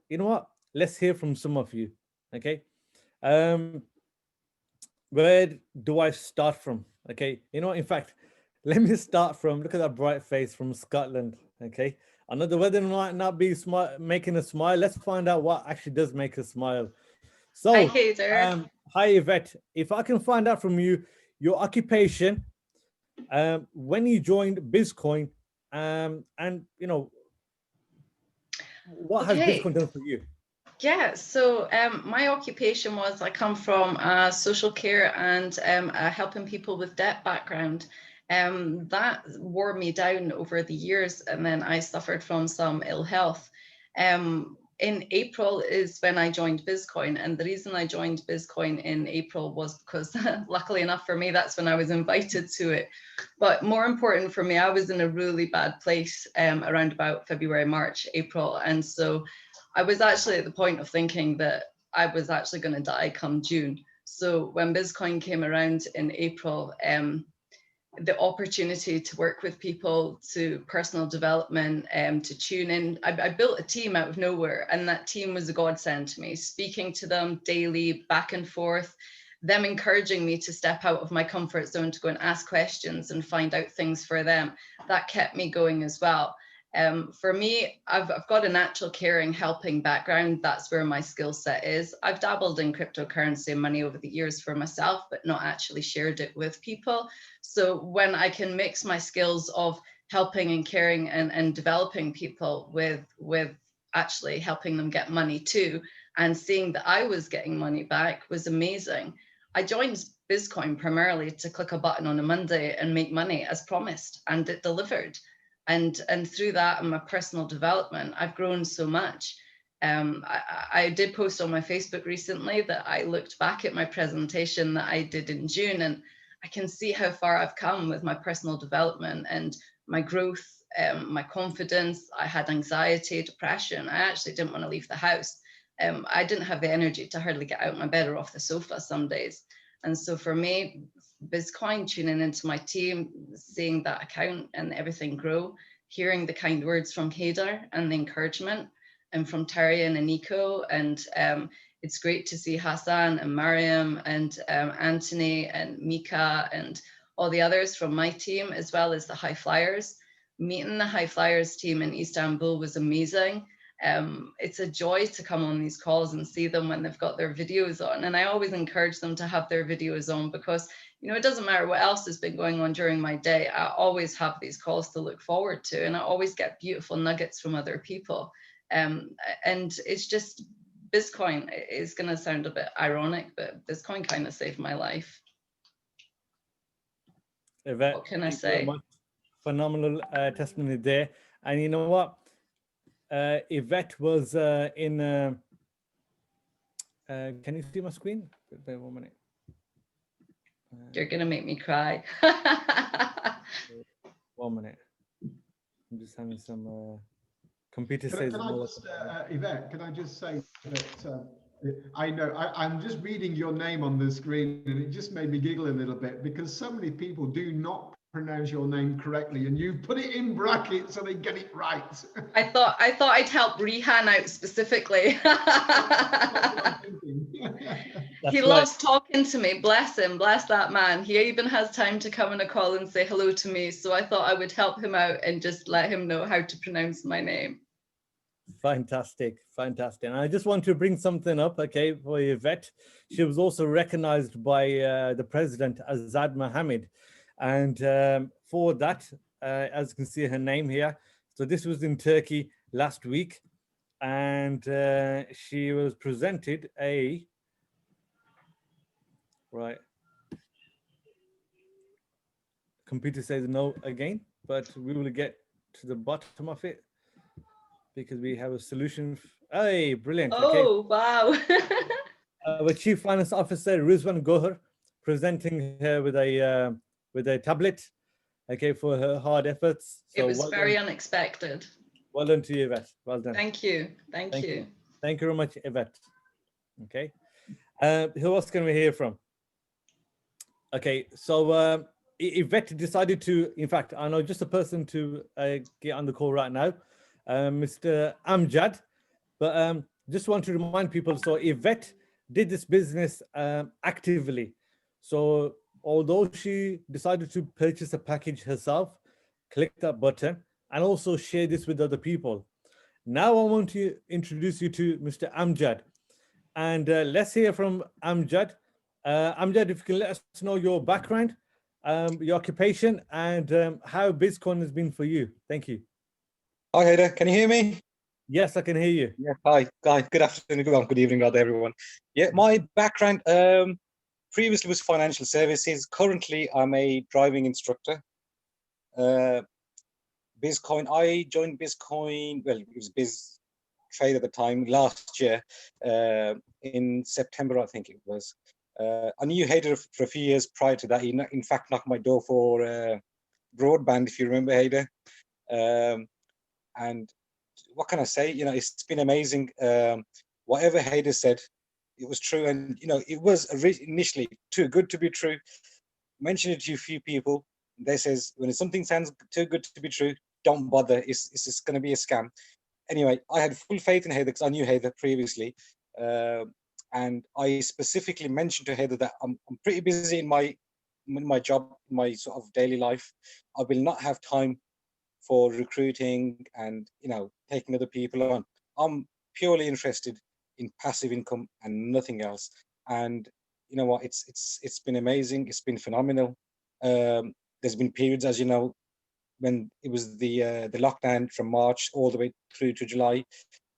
you know what? Let's hear from some of you. Okay, um, where do I start from? Okay, you know, in fact, let me start from, look at that bright face from Scotland. Okay, I know the weather might not be making us smile. Let's find out what actually does make us smile. Hi, So, Hader. hi Yvette, if I can find out from you your occupation, when you joined BizzCoin, and you know, what has Okay. BizzCoin done for you? Yeah, so my occupation was, I come from a social care and a helping people with debt background. That wore me down over the years, and then I suffered from some ill health. In April is when I joined BizzCoin, and the reason I joined BizzCoin in April was because, luckily enough for me, that's when I was invited to it. But more important for me, I was in a really bad place around about February, March, April, and so I was actually at the point of thinking that I was actually going to die come June. So when BizzCoin came around in April, the opportunity to work with people, to personal development, to tune in, I built a team out of nowhere, and that team was a godsend to me, speaking to them daily, back and forth, them encouraging me to step out of my comfort zone, to go and ask questions and find out things for them. That kept me going as well. For me, I've got a natural caring, helping background. That's where my skill set is. I've dabbled in cryptocurrency and money over the years for myself, but not actually shared it with people. So when I can mix my skills of helping and caring and developing people with actually helping them get money too, and seeing that I was getting money back was amazing. I joined BizzCoin primarily to click a button on a Monday and make money as promised, and it delivered. And through that and my personal development, I've grown so much. I did post on my Facebook recently that I looked back at my presentation that I did in June, and I can see how far I've come with my personal development and my growth, my confidence. I had anxiety, depression. I actually didn't want to leave the house. I didn't have the energy to hardly get out of my bed or off the sofa some days. And so for me, BizzCoin, tuning into my team, seeing that account and everything grow, hearing the kind words from Hader and the encouragement, and from Terry and Nico, and it's great to see Hassan and Mariam and Anthony and Mika and all the others from my team, as well as the High Flyers. Meeting the High Flyers team in Istanbul was amazing. It's a joy to come on these calls and see them when they've got their videos on. And I always encourage them to have their videos on, because, you know, it doesn't matter what else has been going on during my day. I always have these calls to look forward to, and I always get beautiful nuggets from other people. And it's just, BizzCoin is going to sound a bit ironic, but BizzCoin kind of saved my life. Yvette, what can I say? Phenomenal testimony there. And you know what? Yvette was in. Can you see my screen? Wait 1 minute. You're going to make me cry. 1 minute. I'm just having some computer Can says. I just, Yvette, can I just say that I know I'm just reading your name on the screen, and it just made me giggle a little bit, because so many people do not pronounce your name correctly, and you put it in brackets so they get it right. I thought I'd help Rehan out specifically. He loves talking to me. Bless him, bless that man. He even has time to come on a call and say hello to me. So I thought I would help him out and just let him know how to pronounce my name. Fantastic, fantastic. And I just want to bring something up, okay, for Yvette. She was also recognized by the president, Azad Mohammed. And for that, as you can see her name here, so this was in Turkey last week, and she was presented a, right, computer says no again, but we will get to the bottom of it, because we have a solution. Hey, brilliant. Okay. Oh, wow. Our Chief Finance Officer, Rizwan Gohar, presenting her with a tablet, okay, for her hard efforts. It So was well very done. unexpected. Well done to you, Yvette. Well done. Thank you. Thank you. Thank you very much, Yvette. Okay. Who else can we hear from? Okay, so Yvette decided to, in fact, I know just a person to get on the call right now, Mr. Amjad. But just want to remind people, so Yvette did this business actively. So although she decided to purchase a package herself, click that button and also share this with other people. Now I want to introduce you to Mr. Amjad. And let's hear from Amjad. Amjad, if you can let us know your background, your occupation, and how BizzCoin has been for you. Thank you. Hi, Hader. Can you hear me? Yes, I can hear you. Yeah. Hi. Good afternoon. Good evening, rather, everyone. Yeah, my background previously was financial services. Currently, I'm a driving instructor. BizzCoin. I joined BizzCoin. Well, it was BizzTrade at the time last year in September, I think it was. I knew Hader for a few years prior to that. He, in fact, knocked my door for broadband, if you remember, Hader. And what can I say? You know, it's been amazing. Whatever Hader said, it was true. And, you know, it was initially too good to be true. Mentioned it to a few people. They says, when something sounds too good to be true, don't bother. It's just going to be a scam. Anyway, I had full faith in Hader because I knew Hader previously. And I specifically mentioned to Hader that I'm pretty busy in my job, my sort of daily life. I will not have time for recruiting and, you know, taking other people on. I'm purely interested in passive income and nothing else. And you know what, it's been amazing. It's been phenomenal. There's been periods, as you know, when it was the lockdown from March all the way through to July.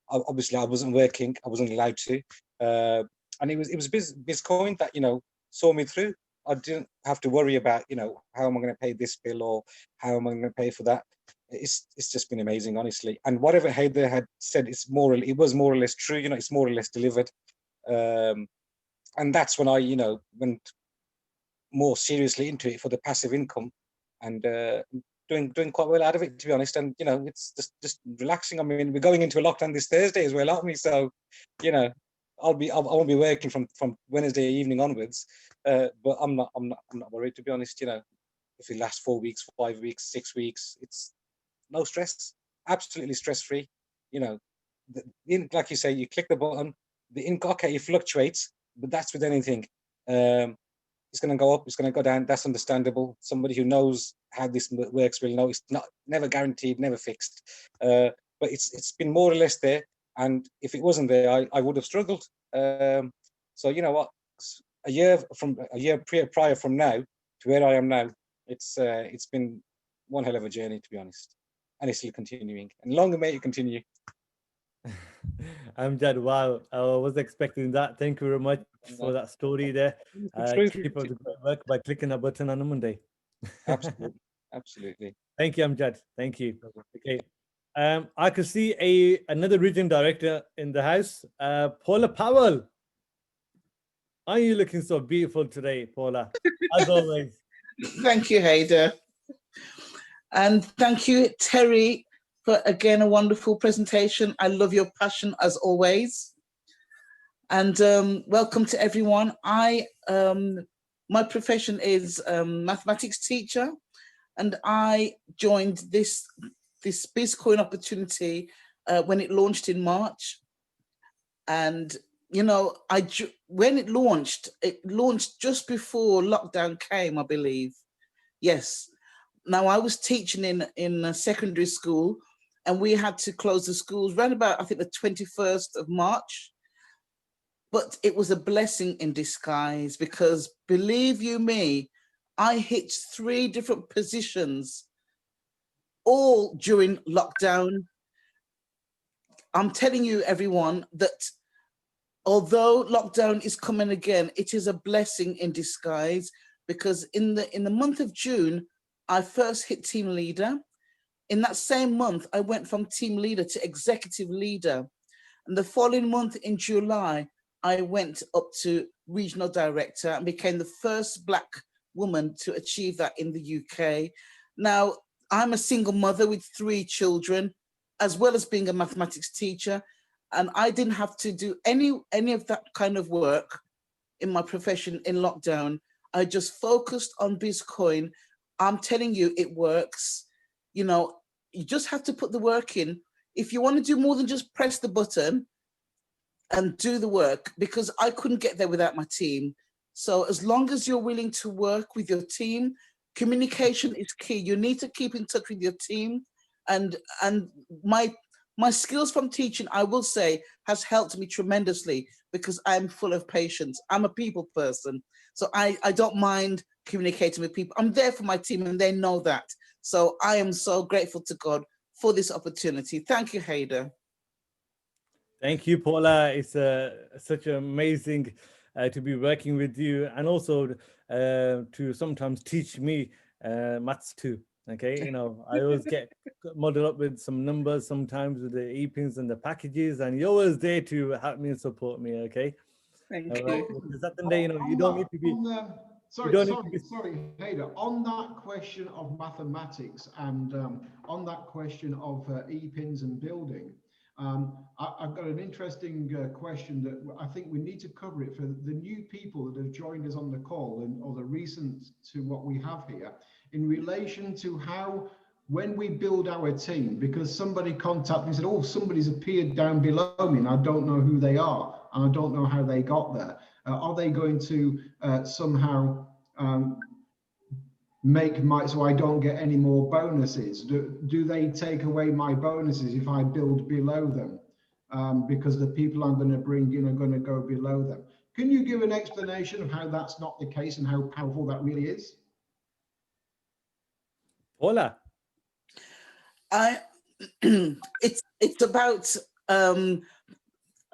Obviously I wasn't working, I wasn't allowed to, and it was BizzCoin that, you know, saw me through. I didn't have to worry about, you know, how am I going to pay this bill or how am I going to pay for that. It's just been amazing, honestly. And whatever Hader had said, it was more or less true. You know, it's more or less delivered. And that's when I, you know, went more seriously into it for the passive income, and doing quite well out of it, to be honest. And you know, it's just relaxing. I mean, we're going into a lockdown this Thursday as well, aren't we? So, you know, I won't be working from Wednesday evening onwards. But I'm not worried, to be honest. You know, if it lasts 4 weeks, 5 weeks, 6 weeks, it's no stress, absolutely stress-free. You know, like you say, you click the button, the ink, okay, it fluctuates, but that's with anything. It's going to go up, it's going to go down. That's understandable. Somebody who knows how this works will know it's never guaranteed, never fixed. But it's been more or less there. And if it wasn't there, I would have struggled. So you know what? A year prior from now to where I am now, it's been one hell of a journey, to be honest, and it's still continuing. And longer may it continue. Amjad, wow, I was expecting that. Thank you very much for that story there. Keep up the great work by clicking that button on a Monday. Absolutely, absolutely. Thank you, Amjad. Thank you. Okay, I could see another region director in the house, Paula Powell. Are you looking so beautiful today, Paula? As always. Thank you, Hader. And thank you, Terry, for again a wonderful presentation. I love your passion as always. And welcome to everyone. My profession is mathematics teacher, and I joined this BizzCoin Opportunity when it launched in March. And you know, when it launched just before lockdown came, I believe. Yes. Now I was teaching in a secondary school, and we had to close the schools around about, I think, the 21st of March. But it was a blessing in disguise, because believe you me, I hit 3 different positions all during lockdown. I'm telling you, everyone, that although lockdown is coming again, it is a blessing in disguise, because in the month of June, I first hit team leader. In that same month, I went from team leader to executive leader. And the following month in July, I went up to regional director and became the first Black woman to achieve that in the UK. Now, I'm a single mother with 3 children, as well as being a mathematics teacher. And I didn't have to do any of that kind of work in my profession in lockdown. I just focused on BizzCoin. I'm telling you, it works. You know, you just have to put the work in. If you want to do more than just press the button and do the work, because I couldn't get there without my team. So as long as you're willing to work with your team, communication is key. You need to keep in touch with your team. And my skills from teaching, I will say, has helped me tremendously because I'm full of patience. I'm a people person. So I don't mind communicating with people. I'm there for my team and they know that. So I am so grateful to God for this opportunity. Thank you, Hader. Thank you, Paula. It's such amazing to be working with you, and also to sometimes teach me maths too. Okay, you know, I always get muddled up with some numbers sometimes with the e-pins and the packages, and you're always there to help me and support me. Okay. Thank All you. right. Because at the end of the day, you know, you don't need to be. Sorry, Hader. On that question of mathematics and on that question of e-pins and building, I've got an interesting question that I think we need to cover it for the new people that have joined us on the call or the recent to what we have here in relation to how, when we build our team, because somebody contacted me and said, oh, somebody's appeared down below me and I don't know who they are and I don't know how they got there. Are they going to somehow make so I don't get any more bonuses? Do they take away my bonuses if I build below them? Because the people I'm going to bring in are going to go below them. Can you give an explanation of how that's not the case and how powerful that really is? Paula. It's about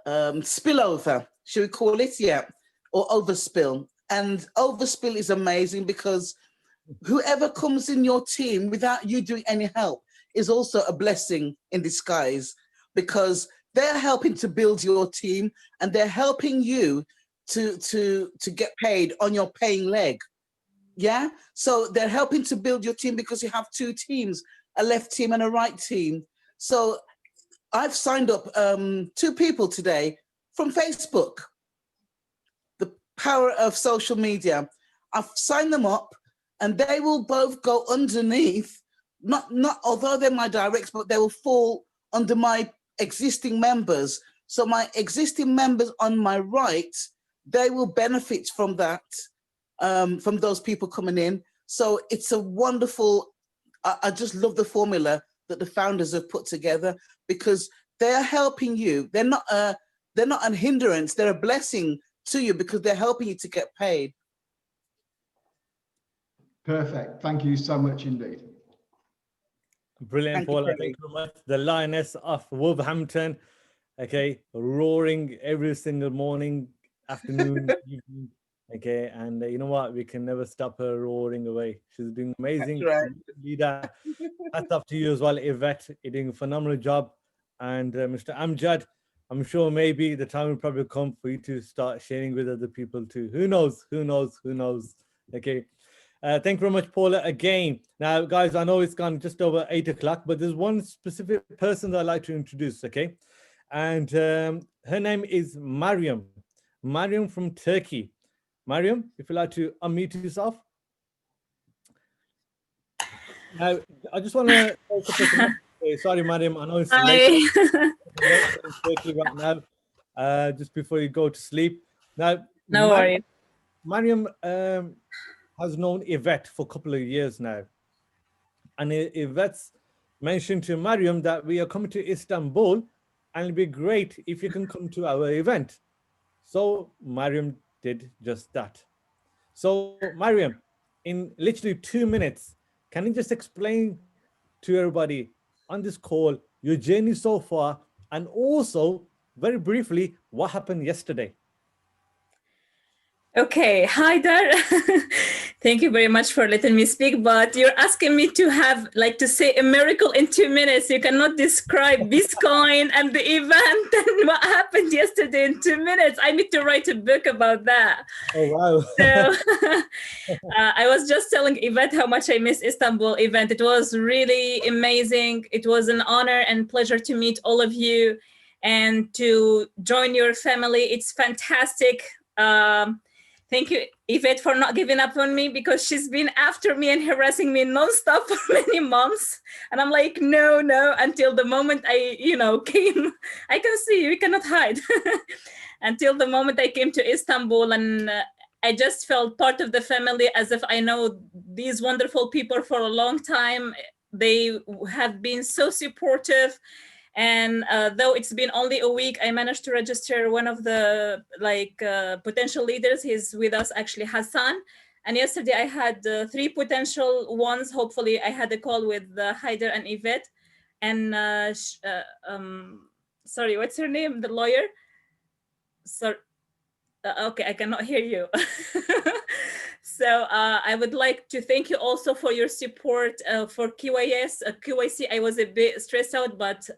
spillover, should we call it? Yeah, or overspill. And overspill is amazing because whoever comes in your team without you doing any help is also a blessing in disguise, because they're helping to build your team and they're helping you to get paid on your paying leg. Yeah, so they're helping to build your team because you have 2 teams, a left team and a right team. So I've signed up 2 people today from Facebook. The power of social media. I've signed them up and they will both go underneath, not although they're my directs, but they will fall under my existing members. So my existing members on my right, they will benefit from that, from those people coming in. So it's a wonderful, I just love the formula that the founders have put together, because they're helping you. They're not an hindrance, they're a blessing to you because they're helping you to get paid. Perfect. Thank you so much indeed. Brilliant, Paula. Thank you very much. The lioness of Wolverhampton. Okay, roaring every single morning, afternoon, evening. Okay, and you know what? We can never stop her roaring away. She's doing amazing. That's right. Leader. Hats off to you as well, Yvette. You're doing a phenomenal job. And Mr. Amjad, I'm sure maybe the time will probably come for you to start sharing with other people too. Who knows? Who knows? Who knows? Okay. Thank you very much, Paula, again. Now, guys, I know it's gone just over 8 o'clock, but there's one specific person that I'd like to introduce, okay? And her name is Mariam. Mariam from Turkey. Mariam, if you'd like to unmute yourself. Now, I just want to sorry, Mariam, I know it's late. In Turkey right now, just before you go to sleep. Now, no worries. Mariam has known Yvette for a couple of years now. And Yvette's mentioned to Mariam that we are coming to Istanbul and it'd be great if you can come to our event. So Mariam did just that. So Mariam, in literally 2 minutes, can you just explain to everybody on this call your journey so far, and also very briefly what happened yesterday? Okay, hi there. Thank you very much for letting me speak, but you're asking me to have, like, to say a miracle in 2 minutes. You cannot describe BizzCoin and the event and what happened yesterday in 2 minutes. I need to write a book about that. Oh, wow. So I was just telling Yvette how much I miss Istanbul event. It was really amazing. It was an honor and pleasure to meet all of you and to join your family. It's fantastic. Thank you, Yvette, for not giving up on me, because she's been after me and harassing me nonstop for many months. And I'm like, no, until the moment I, came. I can see you cannot hide. Until the moment I came to Istanbul, and I just felt part of the family, as if I know these wonderful people for a long time. They have been so supportive. And though it's been only a week, I managed to register one of the potential leaders. He's with us, actually, Hassan. And yesterday I had 3 potential ones. Hopefully I had a call with Haider and Yvette. And sorry, what's her name? The lawyer? Sorry. Okay, I cannot hear you. So I would like to thank you also for your support for QYC. I was a bit stressed out, but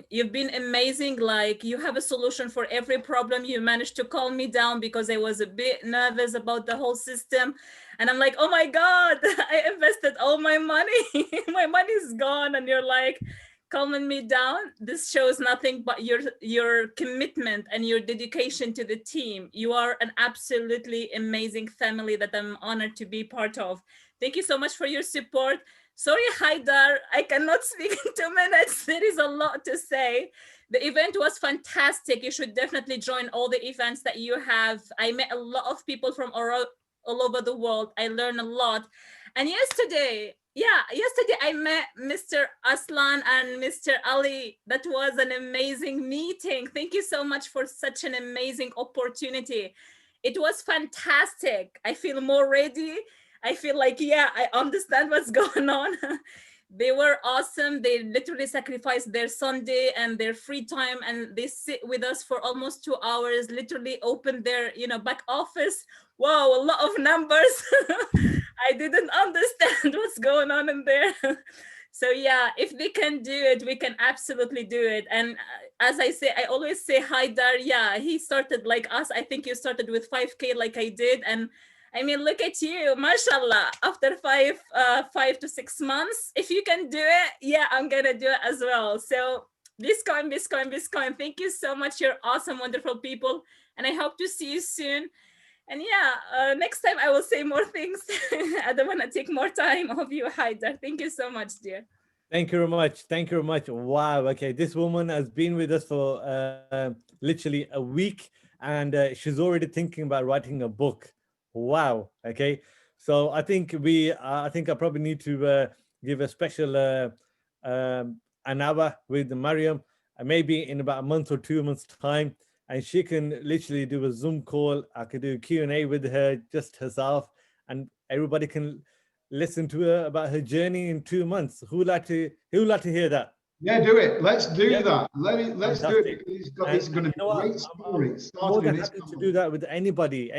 you've been amazing. Like, you have a solution for every problem. You managed to calm me down because I was a bit nervous about the whole system. And I'm like, oh my God, I invested all my money. My money is gone. And you're like, calming me down. This shows nothing but your commitment and your dedication to the team. You are an absolutely amazing family that I'm honored to be part of. Thank you so much for your support. Sorry, Haidar, I cannot speak in 2 minutes. There is a lot to say. The event was fantastic. You should definitely join all the events that you have. I met a lot of people from all over the world. I learned a lot. And yesterday I met Mr. Aslan and Mr. Ali. That was an amazing meeting. Thank you so much for such an amazing opportunity. It was fantastic. I feel more ready. I feel like, I understand what's going on. They were awesome. They literally sacrificed their Sunday and their free time, and they sit with us for almost 2 hours, literally opened their, back office. Wow, a lot of numbers. I didn't understand what's going on in there. So if they can do it, we can absolutely do it. And as I always say, Haidar, he started like us. I think you started with 5K like I did. And I mean, look at you, mashallah, after 5 to 6 months, if you can do it, I'm gonna do it as well. So BizzCoin, thank you so much. You're awesome, wonderful people. And I hope to see you soon. And next time I will say more things. I don't want to take more time of you, Haidar. Thank you so much, dear. Thank you very much. Thank you very much. Wow. Okay. This woman has been with us for literally a week, and she's already thinking about writing a book. Wow. Okay. So I think I probably need to give a special an hour with Mariam, maybe in about a month or 2 months time. And she can literally do a Zoom call. I could do a Q&A with her, just herself, and everybody can listen to her about her journey in 2 months. Who would like to hear that? Yeah, do it. Let's do that. Let's do it. It's going to be a great story. I'm more than happy to do that with anybody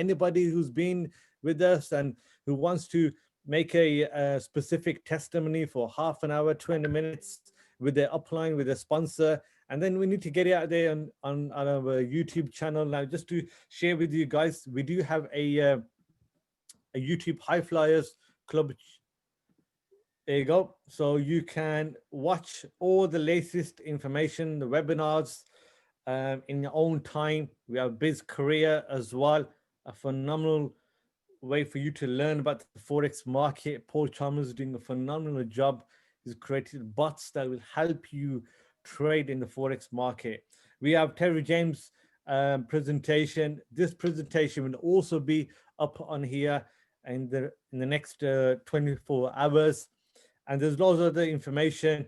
who's been with us and who wants to make a specific testimony for half an hour, 20 minutes with their upline, with a sponsor. And then we need to get it out there on our YouTube channel. Now, just to share with you guys, we do have a YouTube High Flyers Club. There you go. So you can watch all the latest information, the webinars in your own time. We have Biz Korea as well, a phenomenal way for you to learn about the Forex market. Paul Chalmers is doing a phenomenal job. He's created bots that will help you trade in the Forex market. We have Terry James' presentation. This presentation will also be up on here in the next 24 hours. And there's lots of other information,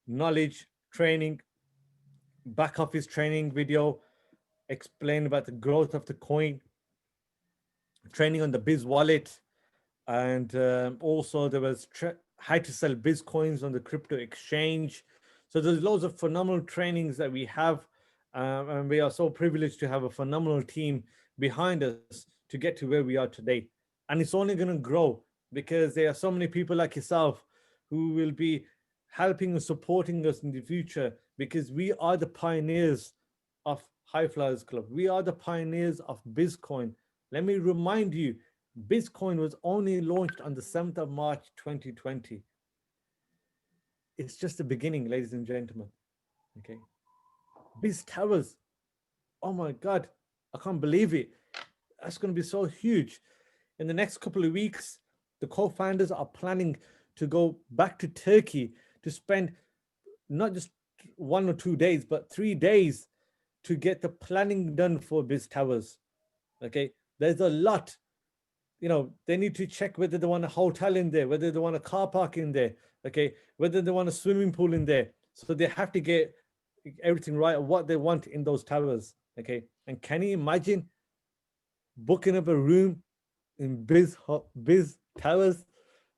knowledge, training, back office training video, explain about the growth of the coin, training on the Biz wallet, and also there was how to sell Biz coins on the crypto exchange. So there's loads of phenomenal trainings that we have, and we are so privileged to have a phenomenal team behind us to get to where we are today. And it's only going to grow because there are so many people like yourself who will be helping and supporting us in the future, because we are the pioneers of High Flyers Club. We are the pioneers of BizzCoin. Let me remind you, BizzCoin was only launched on the 7th of March 2020. It's just the beginning, ladies and gentlemen. Okay. Biz Towers. Oh my God, I can't believe it. That's going to be so huge. In the next couple of weeks, the co-founders are planning to go back to Turkey to spend not just 1 or 2 days, but 3 days to get the planning done for Biz Towers. Okay, there's a lot. You know, they need to check whether they want a hotel in there, whether they want a car park in there, okay, whether they want a swimming pool in there. So they have to get everything right, what they want in those towers, okay? And can you imagine booking up a room in Biz Towers,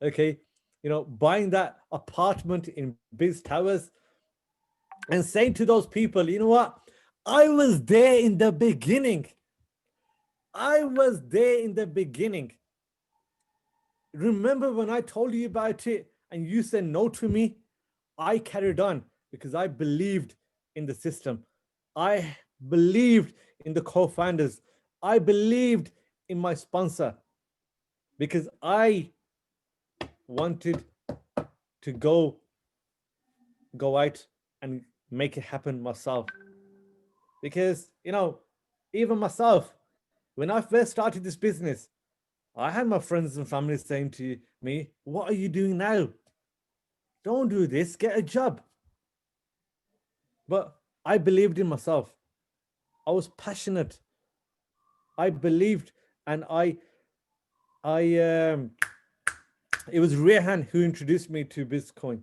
okay? You know, buying that apartment in Biz Towers and saying to those people, you know what? I was there in the beginning. I was there in the beginning. Remember when I told you about it and you said no to me? I carried on because I believed in the system. I believed in the co-founders. I believed in my sponsor because I wanted to go out and make it happen myself. Because, you know, even myself, when I first started this business, I had my friends and family saying to me, what are you doing now? Don't do this, get a job. But I believed in myself. I was passionate. I believed, and it was Rehan who introduced me to BizzCoin,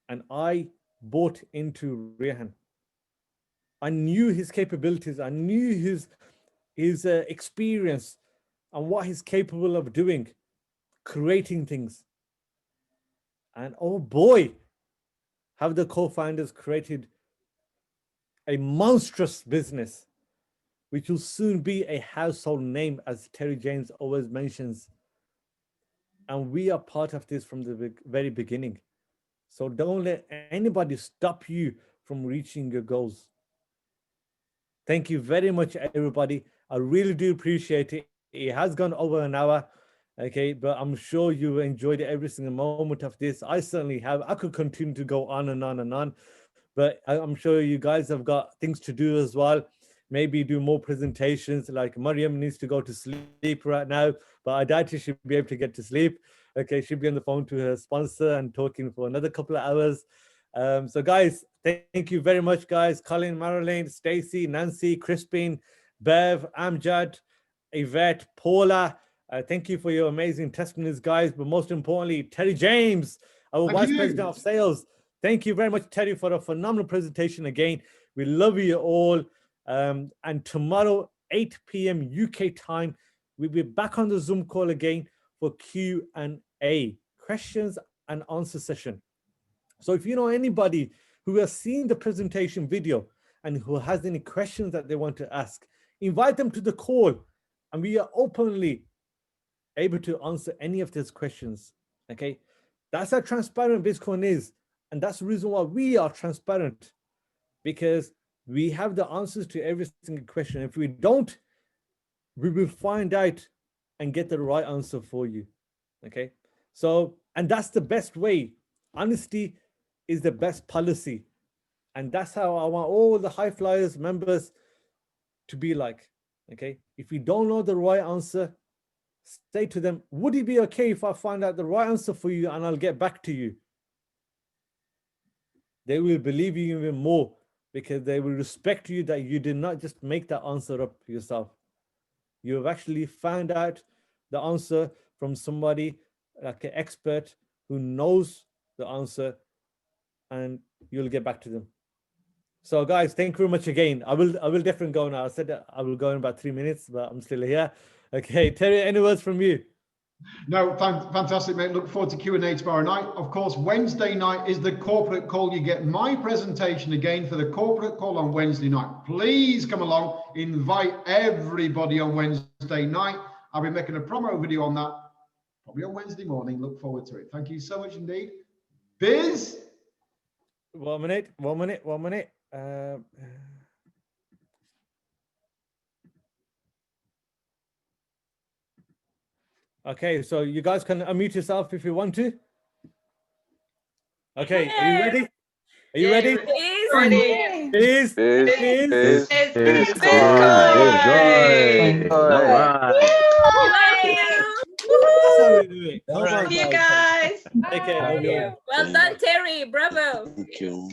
and I bought into Rehan. I knew his capabilities. I knew his experience and what he's capable of doing, creating things. And oh boy, have the co-founders created a monstrous business, which will soon be a household name, as Terry James always mentions. And we are part of this from the very beginning. So don't let anybody stop you from reaching your goals. Thank you very much, everybody. I really do appreciate it. It has gone over an hour, okay, but I'm sure you enjoyed every single moment of this. I certainly have. I could continue to go on and on and on, but I'm sure you guys have got things to do as well. Maybe do more presentations. Like Mariam needs to go to sleep right now, but I doubt she'll be able to get to sleep. Okay, she'll be on the phone to her sponsor and talking for another couple of hours. So guys, thank you very much, guys. Colin, Marilyn, Stacy, Nancy, Crispin, Bev, Amjad, Yvette, Paula. Thank you for your amazing testimonies, guys. But most importantly, Terry James, our Vice President of Sales. Thank you very much, Terry, for a phenomenal presentation again. We love you all. And tomorrow, 8 p.m. UK time, we'll be back on the Zoom call again for Q&A, questions and answer session. So if you know anybody who has seen the presentation video and who has any questions that they want to ask, invite them to the call, and we are openly able to answer any of those questions. Okay, that's how transparent BizzCoin is, and that's the reason why we are transparent, because we have the answers to every single question. If we don't, we will find out and get the right answer for you. Okay, so, and that's the best way. Honesty is the best policy, and that's how I want all the High Flyers members to be like. Okay, if you don't know the right answer, say to them, would it be okay if I find out the right answer for you and I'll get back to you? They will believe you even more, because they will respect you that you did not just make that answer up yourself. You have actually found out the answer from somebody like an expert who knows the answer, and you'll get back to them. So guys, thank you very much again. I will definitely go now. I said that I will go in about 3 minutes, but I'm still here. Okay, Terry, any words from you? No, fantastic, mate. Look forward to Q&A tomorrow night. Of course, Wednesday night is the corporate call. You get my presentation again for the corporate call on Wednesday night. Please come along. Invite everybody on Wednesday night. I'll be making a promo video on that probably on Wednesday morning. Look forward to it. Thank you so much indeed. Biz? 1 minute, 1 minute, 1 minute. Okay, so you guys can unmute yourself if you want to. Okay, are you ready? Are you ready? Biz. BizzCoin. All right. See you guys. Take care. Well done, Terry. Bravo. Thank you.